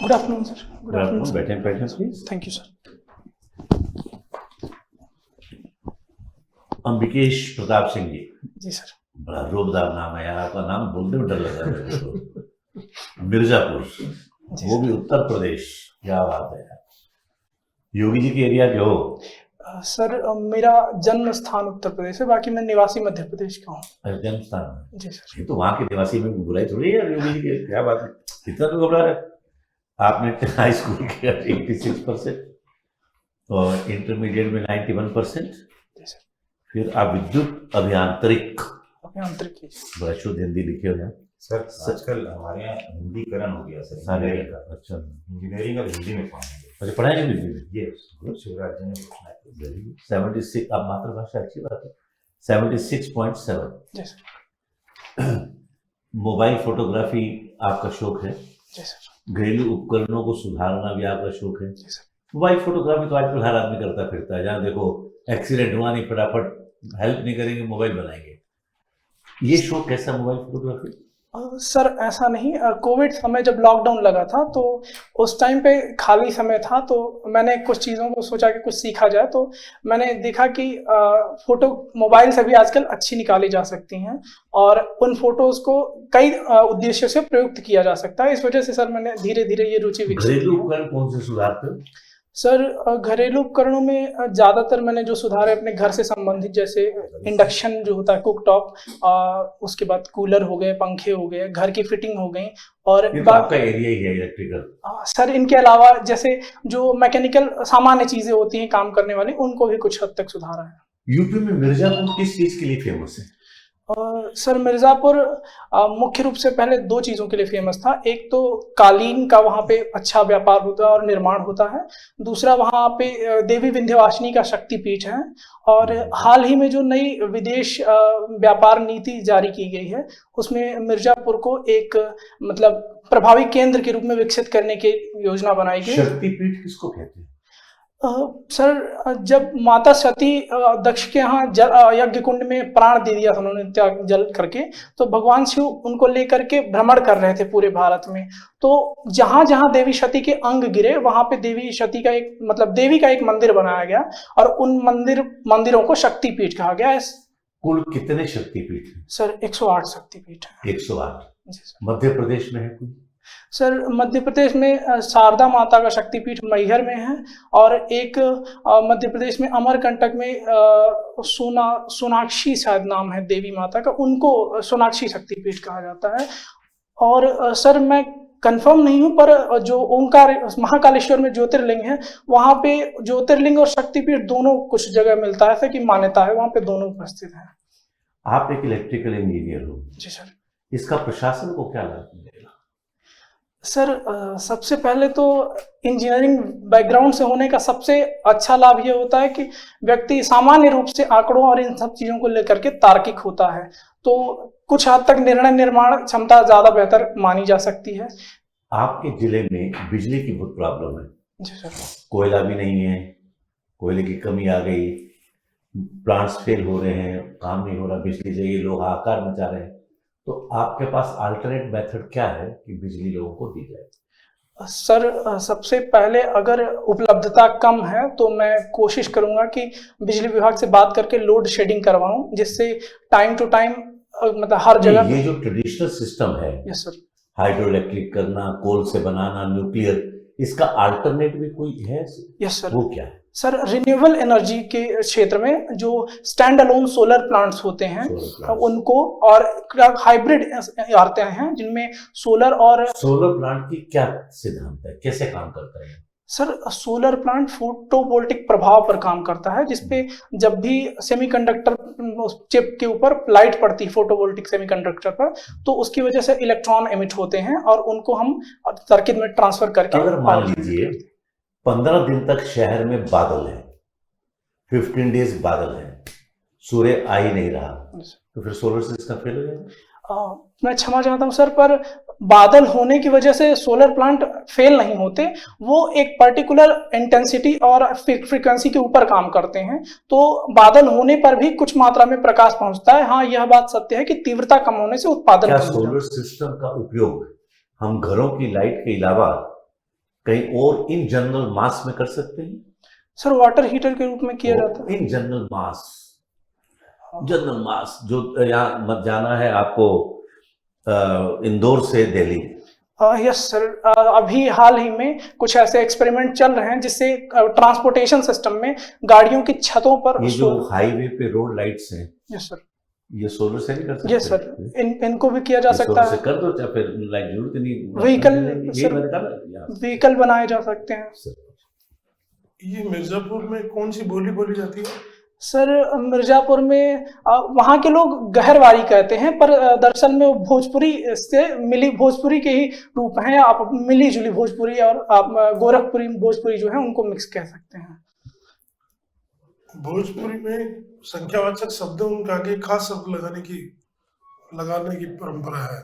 Good afternoon sir. Good afternoon sir. बैठे बैठे please. Thank you sir. Ambikesh Pratap Singh ji, जी sir. बड़ा रोबदार नाम है यार, आपका नाम बोलने में डर लग रहा है मेरे को। मिर्जापुर, वो भी उत्तर प्रदेश, क्या बात है यार। योगी जी के एरिया के हो? सर मेरा जन्म स्थान उत्तर प्रदेश है, बाकी मैं निवासी मध्य प्रदेश का हूँ। अरे जन्म स्थान में? जी सर। ये तो वहाँ के निवासी में बुराई थोड़ी है यार, योगी जी के, क्या बात है, इतना तो घबरा रहे। आपने हाई स्कूल किया 86% और इंटरमीडिएट में 91%, फिर आप विद्युत अभियांत्रिक, बड़ा शुद्ध हिंदी लिखे हो यार सर। आजकल हमारे यहाँ हिंदीकरण हो गया सर, सारे इंजीनियरिंग का। अच्छा, इंजीनियरिंग और हिंदी में पढ़ाएंगे। अच्छा पढ़ाएंगे हिंदी में? ये शिवराज जी ने पूछना है। Very good. 76, अब मातृभाषा अच्छी बात है। 76.7। जी सर। मोबाइल फोटोग्राफी आपका शौक है? जी सर। घरेलू उपकरणों को सुधारना भी आपका शौक है? जी सर। मोबाइल फोटोग्राफी तो आजकल हर आदमी करता फिरता है, जहाँ देखो एक्सीडेंट हुआ नहीं, फटाफट हेल्प नहीं करेंगे, मोबाइल बनाएंगे। ये शौक कैसा मोबाइल फोटोग्राफी? सर ऐसा नहीं, कोविड समय जब लॉकडाउन लगा था तो उस टाइम पे खाली समय था, तो मैंने कुछ चीज़ों को सोचा कि कुछ सीखा जाए। तो मैंने देखा कि फोटो मोबाइल से भी आजकल अच्छी निकाली जा सकती हैं और उन फोटोज़ को कई उद्देश्यों से प्रयुक्त किया जा सकता है। इस वजह से सर मैंने धीरे धीरे ये रुचि विकसित की। घरेलू उपकरण कौन से सुधारते हो? सर घरेलू उपकरणों में ज़्यादातर मैंने जो सुधार है अपने घर से संबंधित, जैसे इंडक्शन जो होता है, कुक टॉप, उसके बाद कूलर हो गए, पंखे हो गए, घर की फिटिंग हो गई। और तो आपका एरिया ही है इलेक्ट्रिकल। सर इनके अलावा जैसे जो मैकेनिकल सामान्य चीज़ें होती हैं काम करने वाली, उनको भी कुछ हद तक सुधारा है। यूपी में मिर्जापुर किस चीज़ के लिए फेमस है? सर मिर्ज़ापुर मुख्य रूप से पहले दो चीज़ों के लिए फेमस था। एक तो कालीन का वहाँ पे अच्छा व्यापार होता है और निर्माण होता है। दूसरा वहाँ पे देवी विंध्यवासिनी का शक्तिपीठ है। और हाल ही में जो नई विदेश व्यापार नीति जारी की गई है, उसमें मिर्ज़ापुर को एक मतलब प्रभावी केंद्र के रूप में विकसित करने की योजना बनाई गई। शक्तिपीठ किसको कहते हैं? सर जब माता सती दक्ष के यहाँ यज्ञ कुंड में प्राण दे दिया था उन्होंने, त्याग जल करके, तो भगवान शिव उनको लेकर के भ्रमण कर रहे थे पूरे भारत में। तो जहां जहां देवी सती के अंग गिरे, वहां पे देवी सती का एक मतलब देवी का एक मंदिर बनाया गया और उन मंदिरों को शक्तिपीठ कहा गया है। कुल कितने शक्तिपीठ हैं? सर 108 शक्तिपीठ है। 108। जी सर। मध्य प्रदेश में है कोई? सर मध्य प्रदेश में शारदा माता का शक्तिपीठ मैहर में है, और एक मध्य प्रदेश में अमरकंटक में सोनाक्षी शायद नाम है देवी माता का, उनको सोनाक्षी शक्तिपीठ कहा जाता है। और सर मैं कंफर्म नहीं हूँ, पर जो ओंकार महाकालेश्वर में ज्योतिर्लिंग है, वहाँ पे ज्योतिर्लिंग और शक्तिपीठ दोनों कुछ जगह मिलता है, ऐसा कि मान्यता है वहाँ पे दोनों उपस्थित हैं। आप एक इलेक्ट्रिकल इंजीनियर हो। जी सर। इसका प्रशासन को क्या लाभ मिलेगा? सर सबसे पहले तो इंजीनियरिंग बैकग्राउंड से होने का सबसे अच्छा लाभ ये होता है कि व्यक्ति सामान्य रूप से आंकड़ों और इन सब चीज़ों को लेकर के तार्किक होता है, तो कुछ हद तक निर्णय निर्माण क्षमता ज़्यादा बेहतर मानी जा सकती है। आपके जिले में बिजली की बहुत प्रॉब्लम है। जी सर। कोयला भी नहीं है, कोयले की कमी आ गई, प्लांट्स फेल हो रहे हैं, काम नहीं हो रहा, बिजली चाहिए, लोग हाहाकार मचा रहे हैं। तो आपके पास अल्टरनेट मेथड क्या है कि बिजली लोगों को दी जाए? सर सबसे पहले अगर उपलब्धता कम है तो मैं कोशिश करूंगा कि बिजली विभाग से बात करके लोड शेडिंग करवाऊं, जिससे टाइम टू टाइम मतलब हर जगह। ये जो ट्रेडिशनल सिस्टम है, यस सर, हाइड्रो इलेक्ट्रिक करना, कोल से बनाना, न्यूक्लियर, इसका अल्टरनेट भी कोई है? Yes sir. वो क्या है? सर रिन्यूएबल एनर्जी के क्षेत्र में जो स्टैंड अलोन सोलर प्लांट्स होते हैं उनको, और हाइब्रिड आते हैं जिनमें सोलर प्लांट की क्या सिद्धांत है, कैसे काम करता है? सर सोलर प्लांट फोटोवोल्टिक प्रभाव पर काम करता है, जिसपे जब भी सेमीकंडक्टर चिप के ऊपर लाइट पड़ती है फोटोवोल्टिक सेमीकंडक्टर पर, तो उसकी वजह से इलेक्ट्रॉन एमिट होते हैं और उनको हम सर्किट में ट्रांसफर करके। अगर मान लीजिए 15 दिन तक शहर में बादल है, 15 डेज बादल है, सूर्य आ ही नहीं रहा, तो फिर सोलर सिस्टम फेल हो जाएगा? मैं क्षमा चाहता हूं सर, पर बादल होने की वजह से सोलर प्लांट फेल नहीं होते। वो एक पर्टिकुलर इंटेंसिटी और फ्रीक्वेंसी के ऊपर काम करते हैं, तो बादल होने पर भी कुछ मात्रा में प्रकाश पहुंचता है। हाँ, यह बात सत्य है कि तीव्रता कम होने से उत्पादन क्या कम होता है। सोलर सिस्टम का उपयोग हम घरों की लाइट के अलावा कहीं और इन जनरल मास में कर सकते हैं? सर वाटर हीटर के रूप में किया जाता है। इन जनरल मास, जनरल मास जो यहाँ मत जाना है आपको इंदौर से दिल्ली। यस सर, अभी हाल ही में कुछ ऐसे एक्सपेरिमेंट चल रहे हैं जिससे ट्रांसपोर्टेशन सिस्टम में गाड़ियों की छतों पर ये जो हाईवे पे रोड लाइट्स हैं, यस सर, ये सोलर से नहीं कर सकते? यस सर, इनको भी किया जा सकता सोलर है। से कर दो, या फिर लाइट जरूरत नहीं, व्हीकल व्हीकल बनाए जा सकते हैं। ये मिर्जापुर में कौन सी बोली बोली जाती है? सर मिर्जापुर में वहाँ के लोग गहरवारी कहते हैं, पर दरअसल में वो भोजपुरी से मिली भोजपुरी के ही रूप हैं। आप मिली जुली भोजपुरी और आप गोरखपुरी भोजपुरी जो है उनको मिक्स कह सकते हैं। भोजपुरी में संख्यावाचक शब्द उनके आगे खास शब्द लगाने की परंपरा है।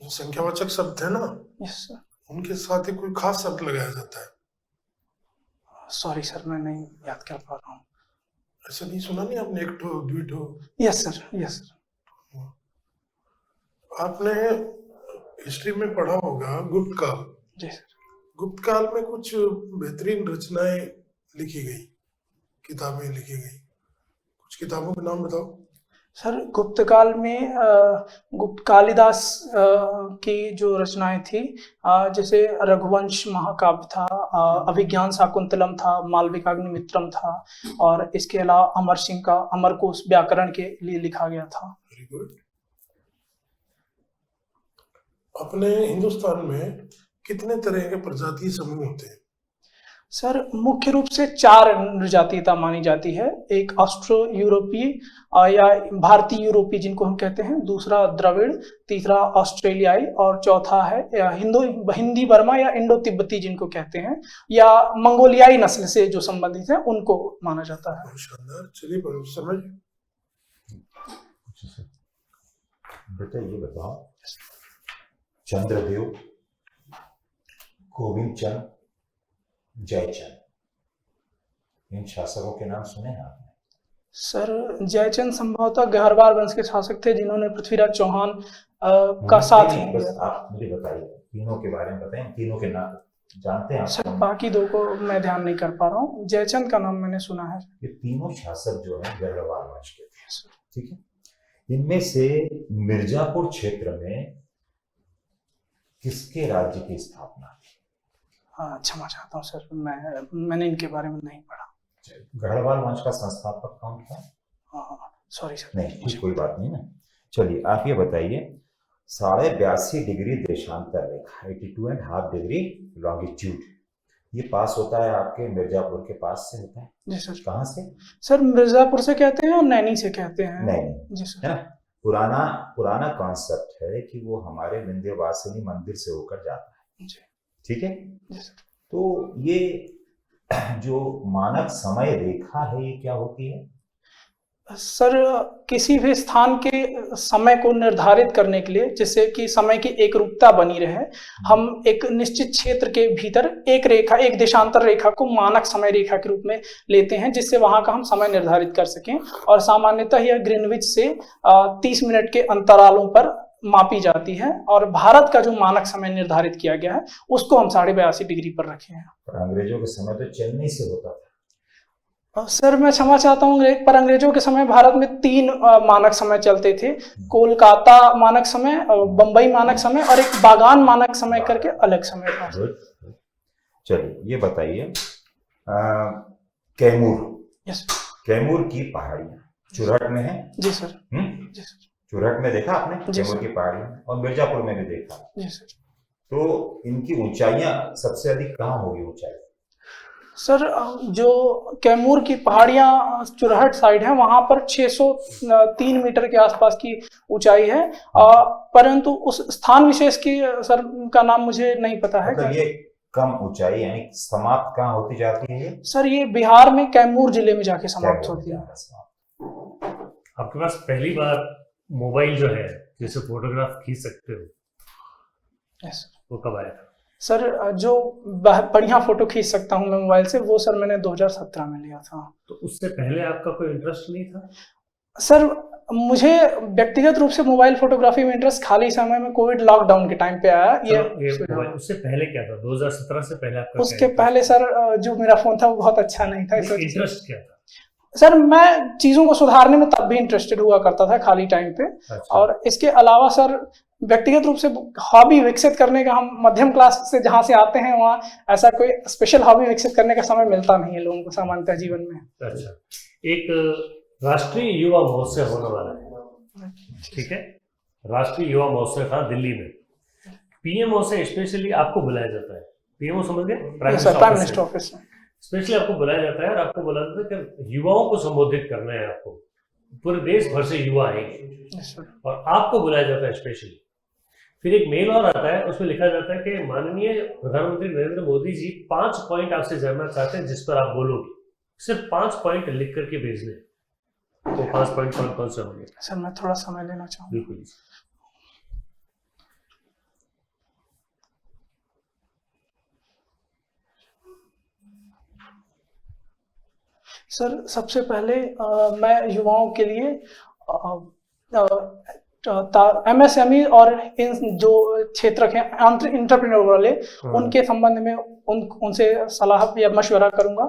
जो संख्यावाचक शब्द है ना, यस सर। उनके साथ ही कोई खास शब्द लगाया जाता है। सॉरी सर, मैं नहीं याद कर पा रहा हूँ। ऐसा नहीं सुना नहीं आपने? एक ठो द्विठो? Yes sir, yes sir. आपने हिस्ट्री में पढ़ा होगा गुप्त काल। जी सर। गुप्त काल में कुछ बेहतरीन रचनाएं लिखी गई, किताबें लिखी गई। कुछ किताबों के नाम बताओ। सर गुप्त काल में गुप्त कालिदास की जो रचनाएं थी, जैसे रघुवंश महाकाव्य था, अभिज्ञान शाकुंतलम था, मालविकाग्निमित्रम था, और इसके अलावा अमर सिंह का अमरकोश व्याकरण के लिए लिखा गया था। Very good. अपने हिंदुस्तान में कितने तरह के प्रजातीय समूह होते हैं? सर मुख्य रूप से 4 नृजातीयता मानी जाती है। एक ऑस्ट्रो यूरोपीय या भारतीय यूरोपीय जिनको हम कहते हैं, दूसरा द्रविड़, तीसरा ऑस्ट्रेलियाई, और चौथा है हिंदी बर्मा या इंडो तिब्बती जिनको कहते हैं, या मंगोलियाई नस्ल से जो संबंधित है उनको माना जाता है। बहुत शानदार। चलिए समझ। बेटा ये बताओ, चंद्रदेव, गोविंद चंद, जयचंद, इन शासकों के नाम सुने हैं आपने? सर जयचंद संभवतः गहरवार वंश के शासक थे जिन्होंने पृथ्वीराज चौहान का साथ नहीं, बस लिया। आप मुझे बताइए, तीनों के बारे में बताएं, तीनों के नाम जानते हैं आप? सर बाकी 2 को मैं ध्यान नहीं कर पा रहा हूँ। जयचंद का नाम मैंने सुना है। ये तीनों शासक जो हैं गहरवार वंश के थे, ठीक है। इनमें से मिर्जापुर क्षेत्र में किसके राज्य की स्थापना? क्षमा चाहता हूँ सर, मैंने इनके बारे में नहीं पढ़ा। गढ़वाल वंश का संस्थापक कौन था? Sorry sir. नहीं, कोई बात नहीं ना। चलिए आप ये बताइए, 82.5 डिग्री देशांतर रेखा, 82.5 डिग्री लॉन्गिट्यूड, ये पास होता है आपके मिर्जापुर के पास से होता है। जी सर। कहाँ से? सर मिर्जापुर से कहते हैं और नैनी से कहते हैं। नैनी, जी सर। है ना। पुराना कॉन्सेप्ट है कि वो हमारे विंध्यवासिनी मंदिर से होकर जाता है। जी। ठीक है। जी सर। तो ये जो मानक समय रेखा है, ये क्या होती है? सर किसी भी स्थान के समय को निर्धारित करने के लिए, जिससे कि समय की एक रूपता बनी रहे, हम एक निश्चित क्षेत्र के भीतर एक देशांतर रेखा को मानक समय रेखा के रूप में लेते हैं, जिससे वहां का हम समय निर्धारित कर सकें। और सामान्यतः यह ग्रीनविच से 30 मिनट के अंतरालों पर मापी जाती है, और भारत का जो मानक समय निर्धारित किया गया है उसको हम 82.5 डिग्री पर रखे हैं। पर अंग्रेजों के समय तो चेन्नई से होता था। सर मैं क्षमा चाहता हूँ, पर अंग्रेजों के समय भारत में 3 मानक समय चलते थे। कोलकाता मानक समय, बंबई मानक समय, और एक बागान मानक समय करके अलग समय था। चलिए ये बताइए, कैमूर, यस, कैमूर की पहाड़ियां चुरहट में है? जी सर। जी सर। चुरहट में देखा आपने जी कैमूर सर। की पहाड़ियां, और मिर्जापुर में भी देखा। जी सर। तो इनकी ऊंचाइयां सबसे अधिक कहाँ होगी ऊंचाई? सर जो कैमूर की पहाड़ियां चुरहट साइड है, वहां पर 603 मीटर के आसपास की ऊंचाई है, परंतु उस स्थान विशेष की सर का नाम मुझे नहीं पता है। मतलब ये कम ऊंचाई, यानी समाप्त कहाँ होती जाती है ये? सर ये बिहार में कैमूर जिले में जाके समाप्त होती है। आपके पास पहली बार मोबाइल जो है जिससे फोटोग्राफ खींच सकते हो, यस, वो कब आया था? सर जो बढ़िया फोटो खींच सकता हूँ मैं मोबाइल से, वो सर मैंने 2017 में लिया था। तो उससे पहले आपका कोई इंटरेस्ट नहीं था? सर मुझे व्यक्तिगत रूप से मोबाइल फोटोग्राफी में इंटरेस्ट खाली समय में कोविड लॉकडाउन के टाइम पे आया। ये मोबाइल उससे पहले क्या था? 2017 से पहले आपका उसके पहले सर जो मेरा फोन था वो बहुत अच्छा नहीं था, इस वजह से। इंटरेस्ट क्या था? सर मैं चीजों को सुधारने में तब भी इंटरेस्टेड हुआ करता था खाली टाइम पे। अच्छा। और इसके अलावा सर व्यक्तिगत रूप से हॉबी विकसित करने का, हम मध्यम क्लास से जहाँ से आते हैं वहाँ ऐसा कोई स्पेशल हॉबी विकसित करने का समय मिलता नहीं है लोगों को सामान्यतः जीवन में। अच्छा, एक राष्ट्रीय युवा महोत्सव होने वाला है, ठीक है? राष्ट्रीय युवा महोत्सव था दिल्ली में। पीएमओ से स्पेशली आपको बुलाया जाता है। पीएमओ समझ गए? प्राइम मिनिस्टर ऑफिस में स्पेशली आपको बुलाया जाता है और आपको बोला जाता है कि युवाओं को संबोधित करना है आपको। पूरे देश भर से युवा आएंगे और आपको बुलाया जाता है स्पेशली। फिर एक मेल और आता है, उसमें लिखा जाता है कि माननीय प्रधानमंत्री नरेंद्र मोदी जी 5 पॉइंट आपसे जानना चाहते हैं जिस पर आप बोलोगे। सिर्फ 5 पॉइंट लिख करके भेजने। तो 5 पॉइंट कौन से होंगे? सर मैं थोड़ा समय लेना चाहूँगा। बिल्कुल। सर सबसे पहले मैं युवाओं के लिए MSME और इन जो क्षेत्र के एंटरप्रेन्योर वाले उनके संबंध में उनसे सलाह या मशवरा करूंगा।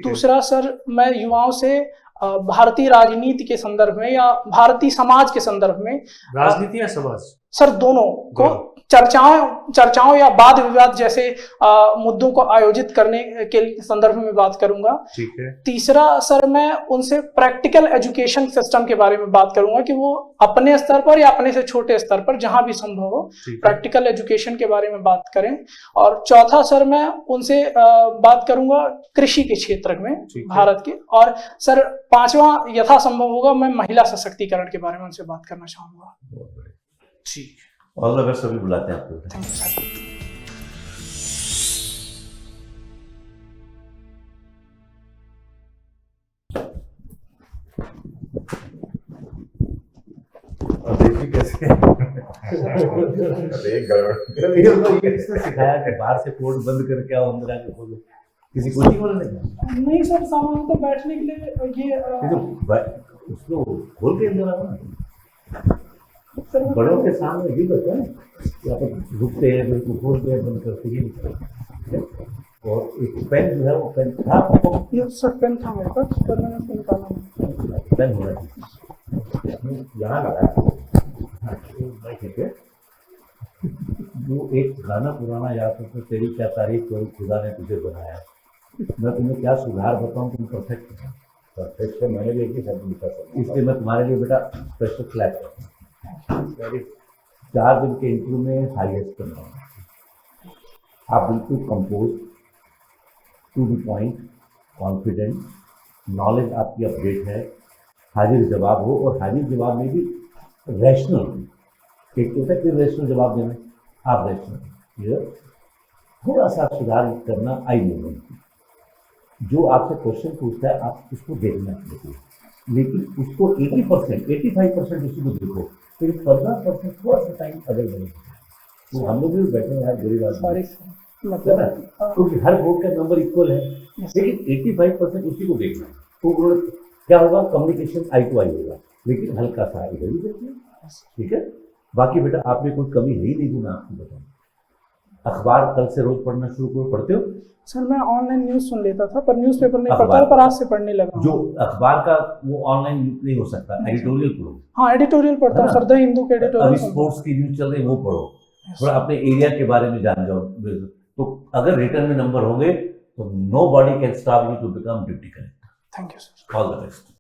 दूसरा सर मैं युवाओं से भारतीय राजनीति के संदर्भ में या भारतीय समाज के संदर्भ में, राजनीति या समाज सर दोनों को चर्चाओं या वाद विवाद जैसे मुद्दों को आयोजित करने के संदर्भ में बात करूंगा। ठीक है। तीसरा सर मैं उनसे प्रैक्टिकल एजुकेशन सिस्टम के बारे में बात करूंगा कि वो अपने स्तर पर या अपने से छोटे स्तर पर जहां भी संभव हो प्रैक्टिकल एजुकेशन के बारे में बात करें। और चौथा सर मैं उनसे बात करूंगा कृषि के क्षेत्र में भारत के। और सर पांचवा यथासंभव होगा मैं महिला सशक्तिकरण के बारे में उनसे बात करना चाहूंगा। ठीक, ऑल द बेस्ट। सभी बुलाते हैं आपको। Thank you sir. देखिए कैसे किसने सिखाया कि बाहर से कोर्ट बंद करके आओ अंदर आके खोलो? किसी कोचिंग वाले ने? नहीं सर, सामान्य तो बैठने के लिए ये उसको खोल के अंदर आओ ना। बड़ों के सामने भी बता है कि आप रुकते हैं, बिल्कुल खोलते हैं, बंद करते हैं। और एक पेन जो है वो पेन था ये सर, पेन था मेरे पास पर मैंने उसको निकाला। पेन होना चाहिए यहाँ लगा। ठीक है। वो एक गाना पुराना याद है, तेरी क्या तारीफ करूं खुदा ने तुझे बनाया। मैं तुम्हें क्या सुधार बताऊं, तुम परफेक्ट है। मैंने भी एक ही शब्द लिखा था, इसलिए मैं तुम्हारे लिए बेटा स्पेशल फ्लैग करता हूँ। 4 दिन के इंटरव्यू में हाईएस्ट करना है। आप बिल्कुल compose, to the point, confident, knowledge आपकी अपडेट है, हाजिर जवाब हो। और हाजिर जवाब में भी रैशनल। एक होता है कि रैशनल जवाब देना, आप रैशनल थोड़ा सा सुधार करना आई मूवमेंट। जो आपसे क्वेश्चन पूछता है आप उसको देखना चाहिए, लेकिन उसको 80%, 85% उसी को देखो, फिर 15% थोड़ा सा टाइम अदर बनेगा। तो हम लोग भी बैठे हैं यार, बुरी बात है मतलब, क्योंकि हर बोर्ड का नंबर इक्वल है, लेकिन 85% उसी को देखना है। तो क्या होगा, कम्युनिकेशन आई टू आई होगा, लेकिन हल्का सा इधर भी देखिए। ठीक है। बाकी बेटा आप में कोई कमी नहीं दी, मैं आपको बताऊँ। अखबार कल से रोज पढ़ना शुरू करो। पढ़ते हो? सर मैं ऑनलाइन न्यूज़ सुन लेता था, पर न्यूज़पेपर नहीं पढ़ता था, पर आज से पढ़ने लगा। जो अखबार का वो ऑनलाइन नहीं हो सकता, एडिटोरियल पढ़ो। हाँ एडिटोरियल पढ़ता हूँ सर, द हिंदू के एडिटोरियल। अभी स्पोर्ट्स की न्यूज चल रही है वो पढ़ो, थोड़ा अपने एरिया के बारे में जान जाओ। तो अगर रिटर्न में नंबर होंगे तो nobody can stop you to become deputy collector. Thank you sir. All the best.